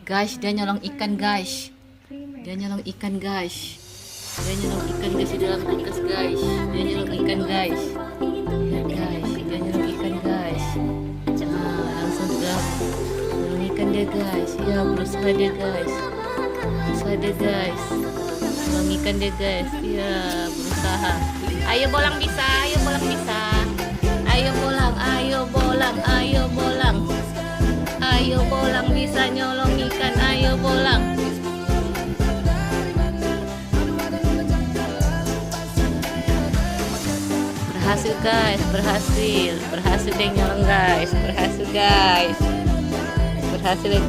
Guys, dia nyolong ikan guys. Dia nyolong ikan guys. Dia nyolong ikan guys di dalam kulkas guys. Dia nyolong ikan guys. Lihat guys, dia nyolong ikan guys. Nah, langsung sudah nyolong ikan dia guys. Ya, berusaha dia guys. Berusaha dia guys. Nyolong ikan dia guys. Ya, berusaha. Ayo bolang bisa, ayo bolang bisa. Ayo bolang, ayo bolang, ayo bolang. Ayo bolang bisa nyolong ikan, ayo bolang. Berhasil guys, berhasil deh nyolong guys, berhasil guys, berhasil